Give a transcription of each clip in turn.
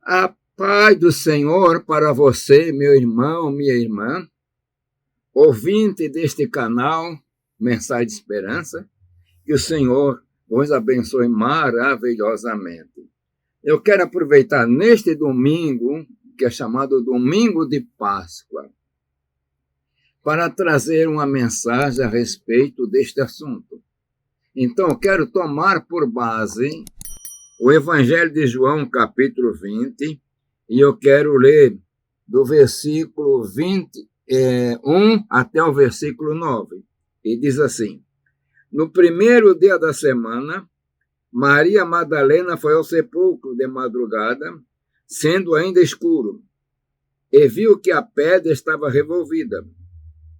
A paz do Senhor para você, meu irmão, minha irmã, ouvinte deste canal, Mensagem de Esperança, que o Senhor vos abençoe maravilhosamente. Eu quero aproveitar neste domingo, que é chamado Domingo de Páscoa, para trazer uma mensagem a respeito deste assunto. Então, eu quero tomar por base o Evangelho de João, capítulo 20, e eu quero ler do versículo 21 até o versículo 9. E diz assim: No primeiro dia da semana, Maria Madalena foi ao sepulcro de madrugada, sendo ainda escuro, e viu que a pedra estava revolvida.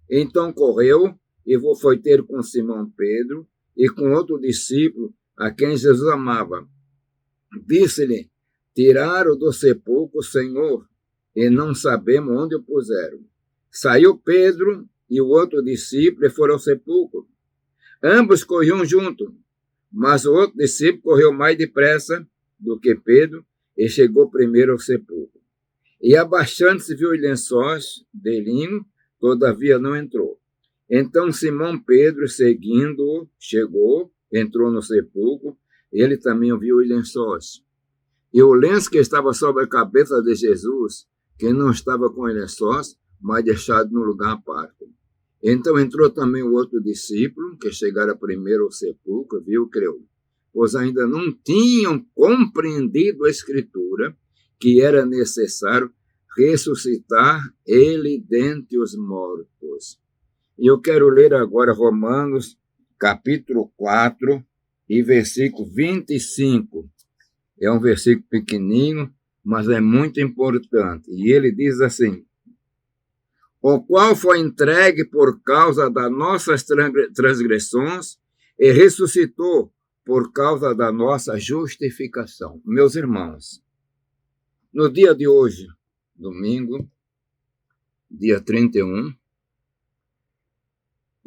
Então correu e foi ter com Simão Pedro e com outro discípulo a quem Jesus amava. Disse-lhe: Tiraram do sepulcro o Senhor, e não sabemos onde o puseram. Saiu Pedro e o outro discípulo e foram ao sepulcro. Ambos corriam junto, mas o outro discípulo correu mais depressa do que Pedro e chegou primeiro ao sepulcro. E abaixando-se viu os lençóis de linho, todavia não entrou. Então Simão Pedro, seguindo-o, chegou, entrou no sepulcro, ele também viu os lençóis. E o lenço que estava sobre a cabeça de Jesus, que não estava com os lençóis, mas deixado no lugar à parte. Então entrou também o outro discípulo, que chegara primeiro ao sepulcro, viu e creu, pois ainda não tinham compreendido a Escritura, que era necessário ressuscitar ele dentre os mortos. E eu quero ler agora Romanos, capítulo 4, e versículo 25. É um versículo pequenininho, mas é muito importante. E ele diz assim: O qual foi entregue por causa das nossas transgressões e ressuscitou por causa da nossa justificação. Meus irmãos, no dia de hoje, domingo, dia 31,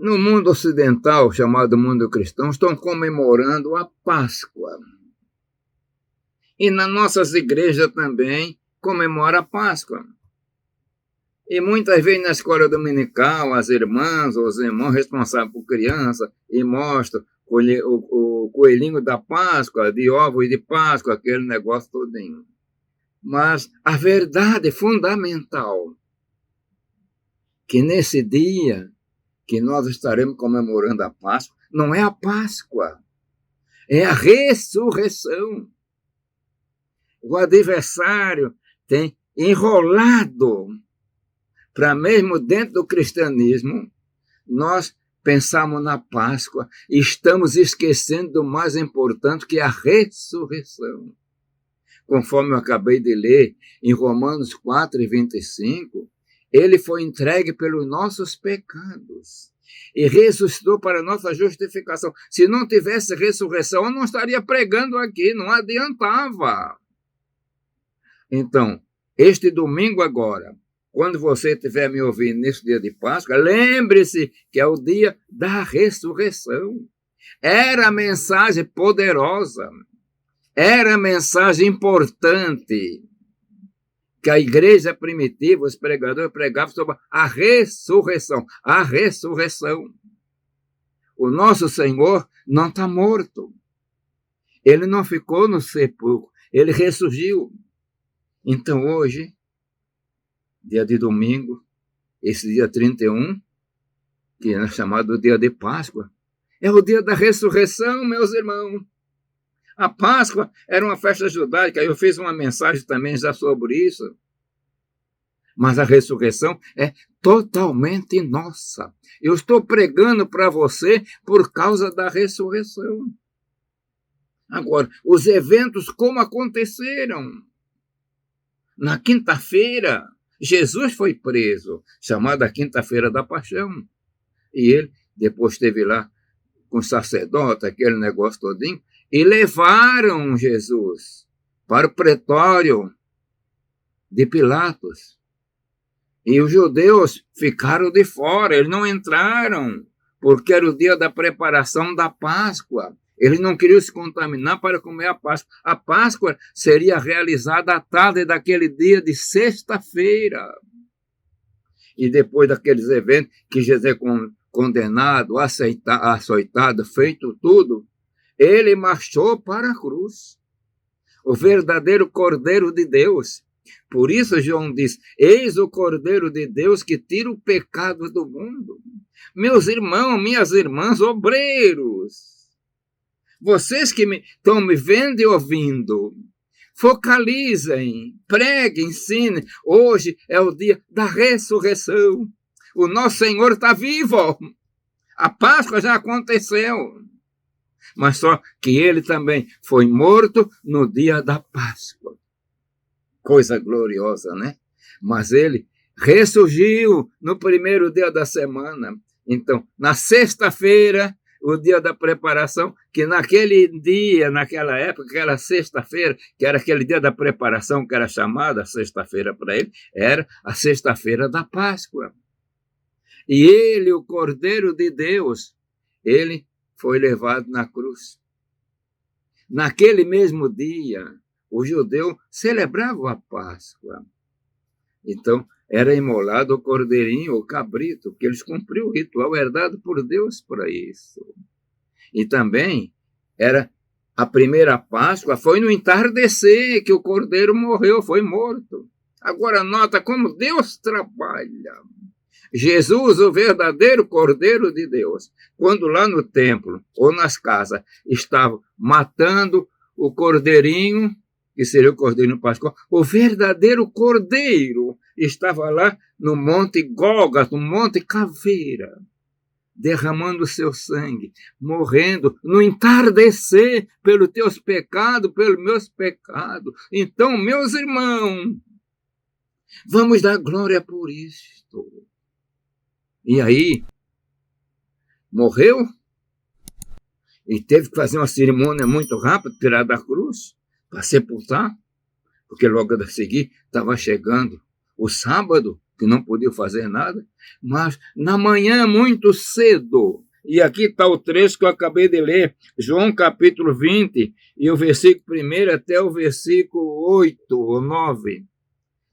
no mundo ocidental, chamado mundo cristão, estão comemorando a Páscoa. E nas nossas igrejas também comemora a Páscoa. E muitas vezes na escola dominical, as irmãs ou os irmãos responsáveis por criança e mostram o coelhinho da Páscoa, de ovos de Páscoa, aquele negócio todinho. Mas a verdade fundamental, que nesse dia que nós estaremos comemorando a Páscoa, não é a Páscoa, é a ressurreição. O adversário tem enrolado para mesmo dentro do cristianismo, nós pensamos na Páscoa e estamos esquecendo do mais importante, que é a ressurreição. Conforme eu acabei de ler em Romanos 4, 25, ele foi entregue pelos nossos pecados e ressuscitou para a nossa justificação. Se não tivesse ressurreição, eu não estaria pregando aqui, não adiantava. Então, este domingo agora, quando você estiver me ouvindo nesse dia de Páscoa, lembre-se que é o dia da ressurreição. Era a mensagem poderosa, era a mensagem importante que a igreja primitiva, os pregadores pregavam sobre a ressurreição. A ressurreição. O nosso Senhor não está morto. Ele não ficou no sepulcro, ele ressurgiu. Então hoje, dia de domingo, esse dia 31, que é chamado dia de Páscoa, é o dia da ressurreição, meus irmãos. A Páscoa era uma festa judaica, eu fiz uma mensagem também já sobre isso. Mas a ressurreição é totalmente nossa. Eu estou pregando para você por causa da ressurreição. Agora, os eventos como aconteceram. Na quinta-feira, Jesus foi preso, chamada Quinta-feira da Paixão. E ele depois esteve lá com o sacerdote, aquele negócio todinho, e levaram Jesus para o pretório de Pilatos. E os judeus ficaram de fora, eles não entraram, porque era o dia da preparação da Páscoa. Ele não queria se contaminar para comer a Páscoa. A Páscoa seria realizada à tarde daquele dia de sexta-feira. E depois daqueles eventos que Jesus é condenado, açoitado, feito tudo, ele marchou para a cruz. O verdadeiro Cordeiro de Deus. Por isso João diz, eis o Cordeiro de Deus que tira o pecado do mundo. Meus irmãos, minhas irmãs, obreiros, vocês que estão me vendo e ouvindo, focalizem, preguem, ensinem. Hoje é o dia da ressurreição. O nosso Senhor está vivo. A Páscoa já aconteceu. Mas só que ele também foi morto no dia da Páscoa. Coisa gloriosa, né? Mas ele ressurgiu no primeiro dia da semana. Então, na sexta-feira, o dia da preparação, que naquele dia, naquela época, aquela sexta-feira, que era aquele dia da preparação, que era chamada sexta-feira para ele, era a sexta-feira da Páscoa. E ele, o Cordeiro de Deus, ele foi levado na cruz. Naquele mesmo dia, o judeu celebrava a Páscoa. Então, era imolado o cordeirinho, o cabrito, que eles cumpriam o ritual herdado por Deus para isso. E também era a primeira Páscoa, foi no entardecer que o cordeiro morreu, foi morto. Agora nota como Deus trabalha. Jesus, o verdadeiro Cordeiro de Deus, quando lá no templo ou nas casas estavam matando o cordeirinho, que seria o Cordeiro Pascual, o verdadeiro Cordeiro estava lá no Monte Gólgota, no Monte Caveira, derramando seu sangue, morrendo no entardecer pelos teus pecados, pelos meus pecados. Então, meus irmãos, vamos dar glória por isto. E aí, morreu e teve que fazer uma cerimônia muito rápida, tirar da cruz, para sepultar, porque logo a seguir estava chegando o sábado, que não podia fazer nada, mas na manhã muito cedo, e aqui está o trecho que eu acabei de ler, João capítulo 20, e o versículo 1 até o versículo 8 ou 9,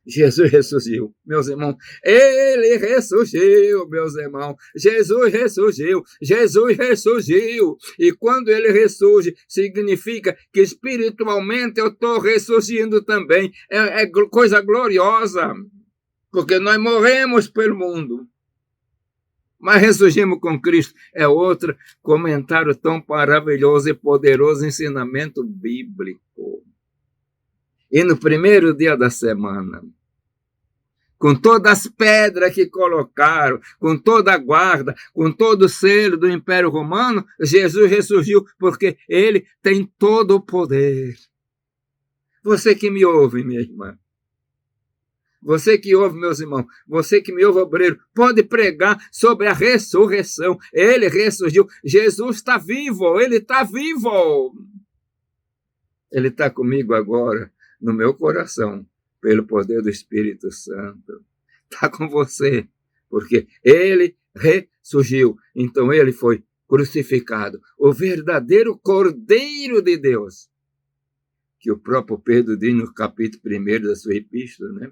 Jesus ressurgiu, meus irmãos. Ele ressurgiu, meus irmãos. Jesus ressurgiu. Jesus ressurgiu. E quando ele ressurge, significa que espiritualmente eu estou ressurgindo também. É coisa gloriosa. Porque nós morremos pelo mundo. Mas ressurgimos com Cristo. É outro comentário tão maravilhoso e poderoso, ensinamento bíblico. E no primeiro dia da semana, com todas as pedras que colocaram, com toda a guarda, com todo o selo do Império Romano, Jesus ressurgiu porque ele tem todo o poder. Você que me ouve, minha irmã, você que ouve, meus irmãos, você que me ouve, obreiro, pode pregar sobre a ressurreição. Ele ressurgiu. Jesus está vivo, ele está vivo. Ele está comigo agora, no meu coração, pelo poder do Espírito Santo. Está com você, porque ele ressurgiu. Então ele foi crucificado, o verdadeiro Cordeiro de Deus, que o próprio Pedro diz no capítulo 1 da sua epístola, né?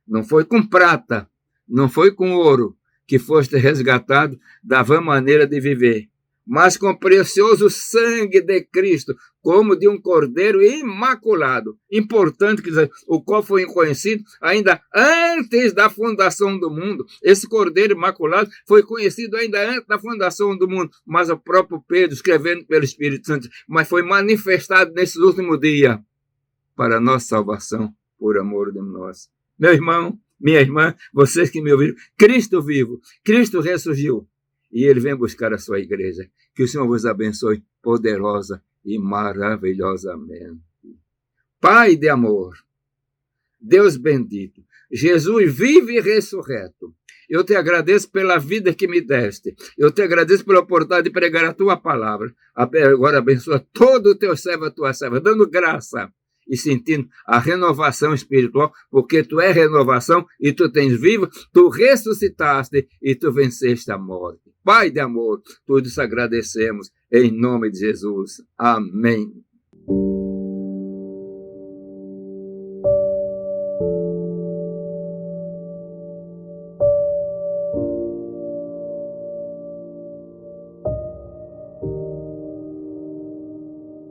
Não foi com prata, não foi com ouro que foste resgatado da vã maneira de viver, mas com o precioso sangue de Cristo, como de um cordeiro imaculado. Importante, dizer, o qual foi conhecido ainda antes da fundação do mundo. Esse cordeiro imaculado foi conhecido ainda antes da fundação do mundo, mas o próprio Pedro, escrevendo pelo Espírito Santo, mas foi manifestado nesses últimos dias para a nossa salvação, por amor de nós. Meu irmão, minha irmã, vocês que me ouviram, Cristo vivo, Cristo ressurgiu. E ele vem buscar a sua igreja. Que o Senhor vos abençoe poderosa e maravilhosamente. Pai de amor, Deus bendito, Jesus vive e ressurreto. Eu te agradeço pela vida que me deste. Eu te agradeço pela oportunidade de pregar a tua palavra. Agora abençoa todo o teu servo, a tua serva, dando graça e sentindo a renovação espiritual, porque tu és renovação e tu tens vivo, tu ressuscitaste e tu venceste a morte. Pai de amor, tudo isso agradecemos em nome de Jesus. Amém.